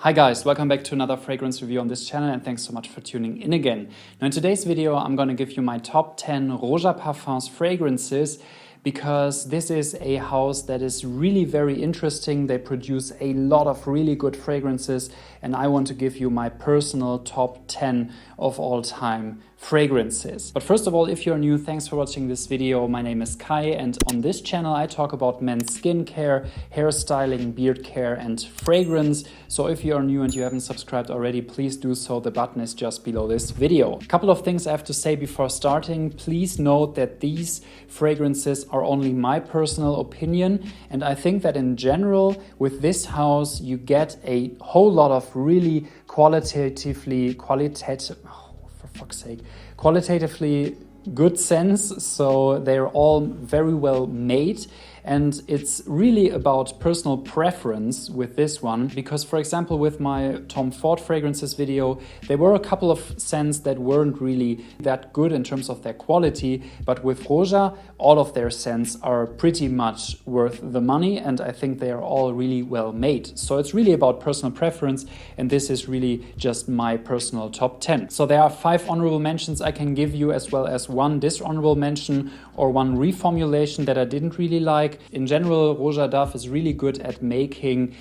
Hi guys, welcome back to another fragrance review on this channel and thanks so much for tuning in again. Now in today's video I'm going to give you my top 10 ROJA Parfums fragrances because this is a house that is really very interesting. They produce a lot of really good fragrances and I want to give you my personal top 10 of all time fragrances. But first of all, if you're new, thanks for watching this video. My name is Kai and on this channel I talk about men's skincare, hairstyling, beard care and fragrance. So if you're new and you haven't subscribed already, please do so. The button is just below this video. A couple of things I have to say before starting. Please note that these fragrances are only my personal opinion, and I think that in general with this house you get a whole lot of really qualitatively good scents. So they're all very well made. And it's really about personal preference with this one, because for example with my Tom Ford fragrances video, there were a couple of scents that weren't really that good in terms of their quality, but with ROJA, all of their scents are pretty much worth the money and I think they are all really well made. So it's really about personal preference and this is really just my personal top 10. So there are 5 honorable mentions I can give you, as well as 1 dishonorable mention or 1 reformulation that I didn't really like. In general, ROJA Dove is really good at making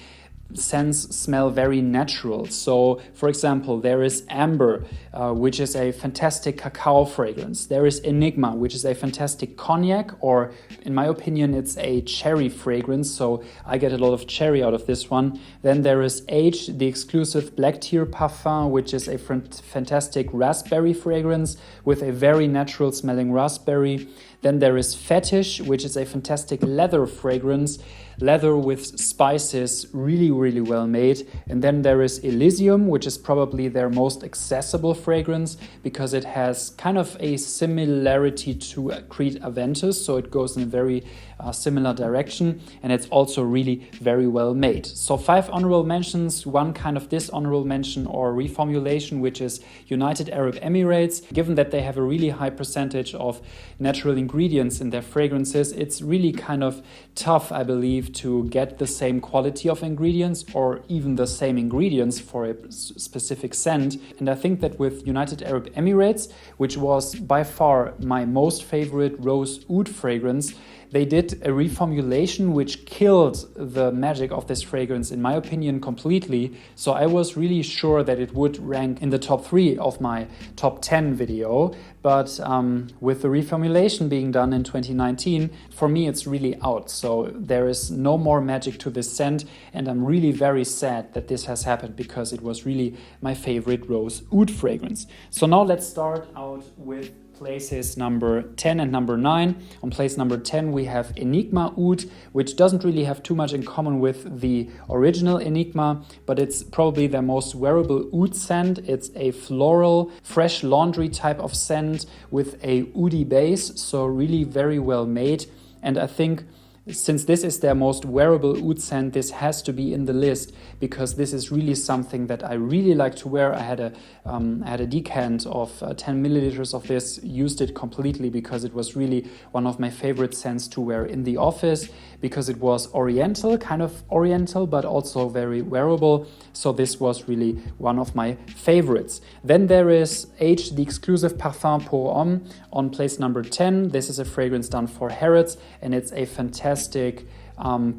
scents smell very natural. So for example, there is Amber, which is a fantastic cacao fragrance. There is Enigma, which is a fantastic cognac, or in my opinion it's a cherry fragrance, so I get a lot of cherry out of this one. Then there is H, the exclusive Black Tear Parfum, which is a fantastic raspberry fragrance with a very natural smelling raspberry. Then there is Fetish, which is a fantastic leather fragrance, leather with spices, really well made. And then there is Elysium, which is probably their most accessible fragrance because it has kind of a similarity to Creed Aventus, so it goes in a very similar direction, and it's also really very well made. So 5 honorable mentions, 1 kind of dishonorable mention or reformulation, which is United Arab Emirates. Given that they have a really high percentage of natural ingredients in their fragrances, it's really kind of tough, I believe, to get the same quality of ingredients or even the same ingredients for a specific scent. And I think that with United Arab Emirates, which was by far my most favorite Rose Oud fragrance, they did a reformulation which killed the magic of this fragrance, in my opinion, completely. So I was really sure that it would rank in the top 3 of my top 10 video. But with the reformulation being done in 2019, for me it's really out. So there is no more magic to this scent, and I'm really very sad that this has happened because it was really my favorite Rose Oud fragrance. So now let's start out with places number 10 and number 9. On place number 10 we have Enigma Oud, which doesn't really have too much in common with the original Enigma, but it's probably their most wearable oud scent. It's a floral, fresh laundry type of scent with a oudy base, so really very well made. And I think since this is their most wearable oud scent, this has to be in the list because this is really something that I really like to wear. I had a decant of 10 milliliters of this, used it completely because it was really one of my favorite scents to wear in the office because it was oriental, kind of oriental, but also very wearable. So this was really one of my favorites. Then there is H, the exclusive Parfum pour homme, on place number 10. This is a fragrance done for Harrods and it's a fantastic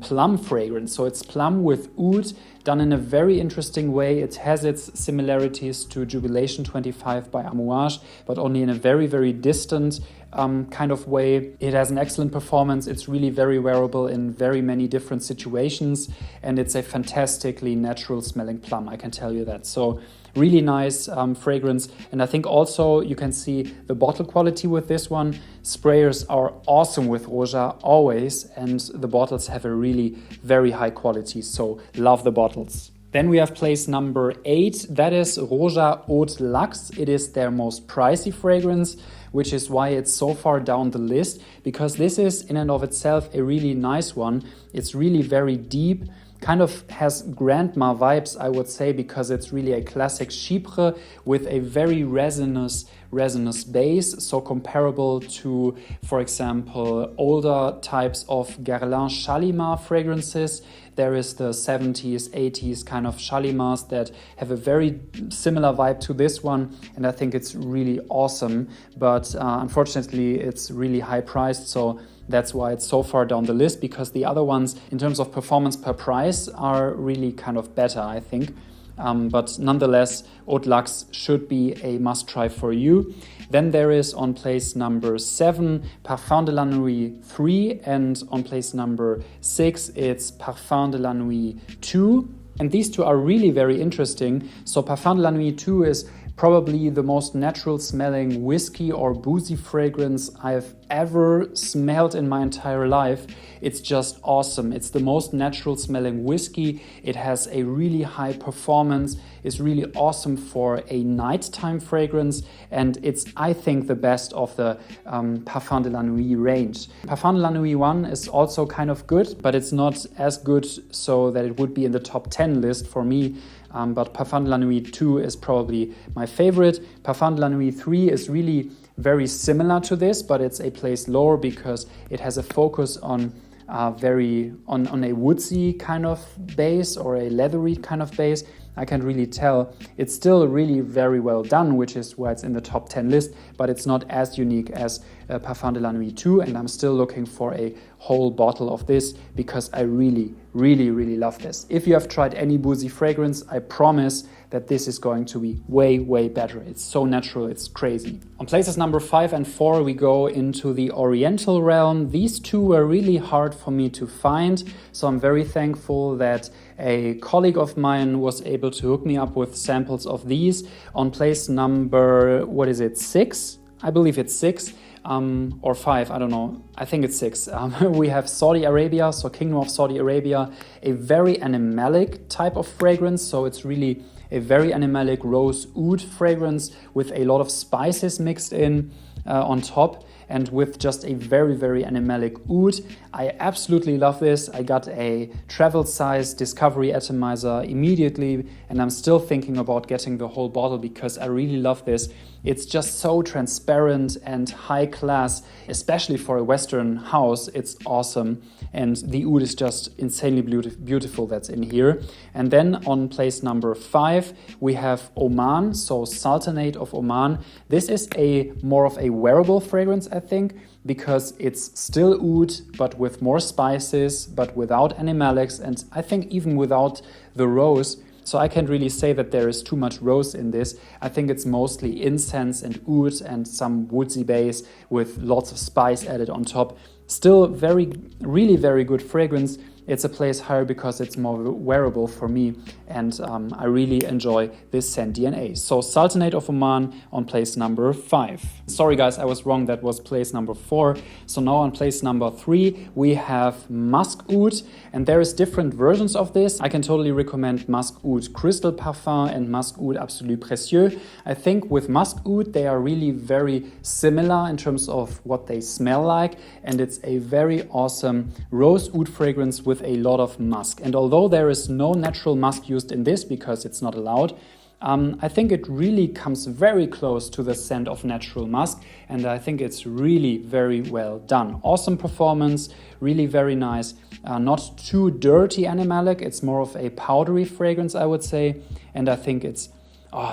plum fragrance. So it's plum with oud done in a very interesting way. It has its similarities to Jubilation 25 by Amouage, but only in a very distant kind of way. It has an excellent performance. It's really very wearable in very many different situations, and it's a fantastically natural smelling plum, I can tell you that. So really nice fragrance. And I think also you can see the bottle quality with this one. Sprayers are awesome with ROJA always, and the bottles have a really very high quality, so love the bottles. Then we have place number 8, that is Roja Ort Lux. It is their most pricey fragrance, which is why it's so far down the list, because this is in and of itself a really nice one. It's really very deep, kind of has grandma vibes, I would say, because it's really a classic Chypre with a very resinous base, so comparable to, for example, older types of Guerlain Shalimar fragrances. There is the 70s, 80s kind of Shalimars that have a very similar vibe to this one, and I think it's really awesome, but unfortunately it's really high priced, so that's why it's so far down the list, because the other ones, in terms of performance per price, are really kind of better, I think. But nonetheless, Ort Lux should be a must-try for you. Then there is on place number 7, Parfum de la Nuit 3, and on place number 6, it's Parfum de la Nuit 2. And these two are really very interesting. So Parfum de la Nuit 2 is probably the most natural smelling whiskey or boozy fragrance I've ever smelled in my entire life. It's just awesome. It's the most natural smelling whiskey. It has a really high performance. It's really awesome for a nighttime fragrance, and it's, I think, the best of the Parfum de la Nuit range. Parfum de la Nuit 1 is also kind of good, but it's not as good so that it would be in the top 10 list for me. But Parfum de la Nuit 2 is probably my favorite. Parfum de la Nuit 3 is really very similar to this, but it's a place lower because it has a focus on on a woodsy kind of base or a leathery kind of base. I can't really tell. It's still really very well done, which is why it's in the top 10 list, but it's not as unique as Parfum de la Nuit 2, and I'm still looking for a whole bottle of this because I really love this. If you have tried any boozy fragrance, I promise that this is going to be way better. It's so natural, it's crazy. On places number 5 and 4, we go into the Oriental realm. These two were really hard for me to find, so I'm very thankful that a colleague of mine was able to hook me up with samples of these. On place number, 6? I believe it's 6. Or 5, I don't know. I think it's 6. We have Saudi Arabia, so Kingdom of Saudi Arabia, a very animalic type of fragrance. So it's really a very animalic rose oud fragrance with a lot of spices mixed in on top, and with just a very animalic oud. I absolutely love this. I got a travel size Discovery atomizer immediately, and I'm still thinking about getting the whole bottle because I really love this. It's just so transparent and high class, especially for a Western house. It's awesome, and the oud is just insanely beautiful that's in here. And then on place number 5, we have Oman, so Sultanate of Oman. This is more of a wearable fragrance, I think, because it's still oud, but with more spices, but without animalics, and I think even without the rose. So I can't really say that there is too much rose in this. I think it's mostly incense and oud and some woodsy base with lots of spice added on top. Still really very good fragrance. It's a place higher because it's more wearable for me, and I really enjoy this scent DNA. So Sultanate of Oman on place number 5. Sorry guys, I was wrong, that was place number 4. So now on place number 3 we have Musk Wood, and there is different versions of this. I can totally recommend Musk Wood Crystal Parfum and Musk Wood Absolu Précieux. I think with Musk Wood they are really very similar in terms of what they smell like, and it's a very awesome rose oud fragrance with a lot of musk. And although there is no natural musk used in this because it's not allowed, I think it really comes very close to the scent of natural musk, and I think it's really very well done. Awesome performance, really very nice. Not too dirty animalic, it's more of a powdery fragrance, I would say, and I think it's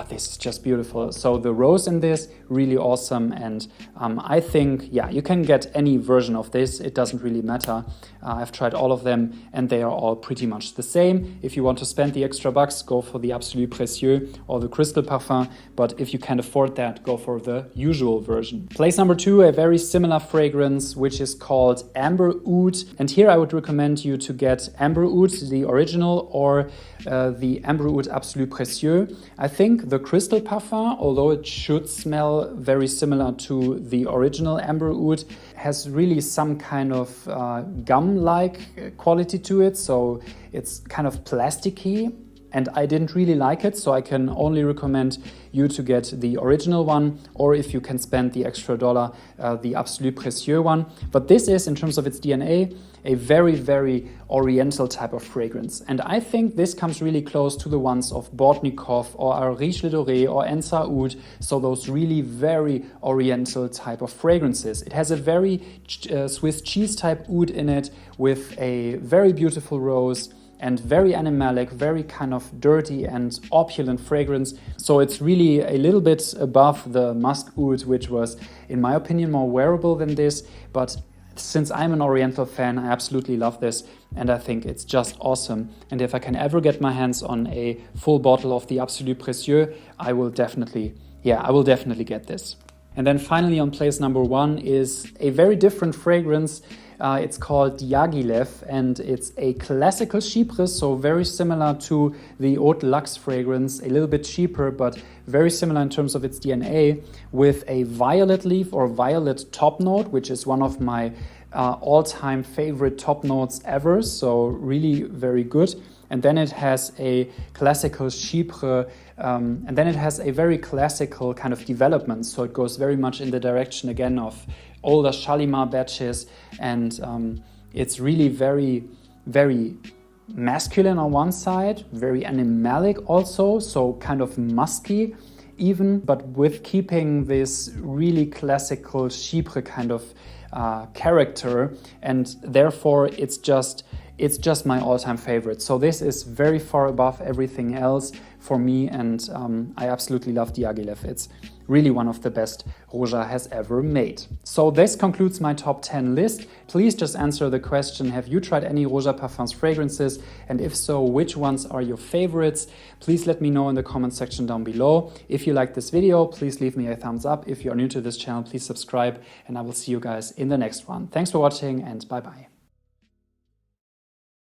this is just beautiful. So the rose in this, really awesome, and I think, you can get any version of this. It doesn't really matter. I've tried all of them, and they are all pretty much the same. If you want to spend the extra bucks, go for the Absolu Précieux or the Crystal Parfum, but if you can't afford that, go for the usual version. Place number 2, a very similar fragrance, which is called Amber Oud, and here I would recommend you to get Amber Oud, the original, or the Amber Oud Absolu Précieux. I think the Crystal Parfum, although it should smell very similar to the original Amber Oud, has really some kind of gum-like quality to it, so it's kind of plasticky. and I didn't really like it, so I can only recommend you to get the original one, or if you can spend the extra $1, the Absolu Précieux one. But this is, in terms of its DNA, a very, very oriental type of fragrance. And I think this comes really close to the ones of Botnikov or Riche Le Doré or En Saoud, so those really very oriental type of fragrances. It has a very Swiss cheese type oud in it with a very beautiful rose and very animalic, very kind of dirty and opulent fragrance. So it's really a little bit above the Musk Wood, which was, in my opinion, more wearable than this. But since I'm an Oriental fan, I absolutely love this, and I think it's just awesome. And if I can ever get my hands on a full bottle of the Absolu Précieux, I will definitely get this. And then finally on place number 1 is a very different fragrance. It's called Yagilev, and it's a classical chypre, so very similar to the Ort Lux fragrance, a little bit cheaper, but very similar in terms of its DNA, with a violet leaf or violet top note, which is one of my all-time favorite top notes ever, so really very good. And then it has a classical chypre, and then it has a very classical kind of development. So it goes very much in the direction again of older Shalimar batches, and it's really very, very masculine on one side, very animalic also, so kind of musky even, but with keeping this really classical chypre kind of character, and therefore it's just my all-time favorite. So this is very far above everything else for me, and I absolutely love the Yagilev. It's really one of the best Roja has ever made. So this concludes my top 10 list. Please just answer the question, have you tried any Roja Parfums fragrances? And if so, which ones are your favorites? Please let me know in the comment section down below. If you liked this video, please leave me a thumbs up. If you're new to this channel, please subscribe, and I will see you guys in the next one. Thanks for watching, and bye-bye.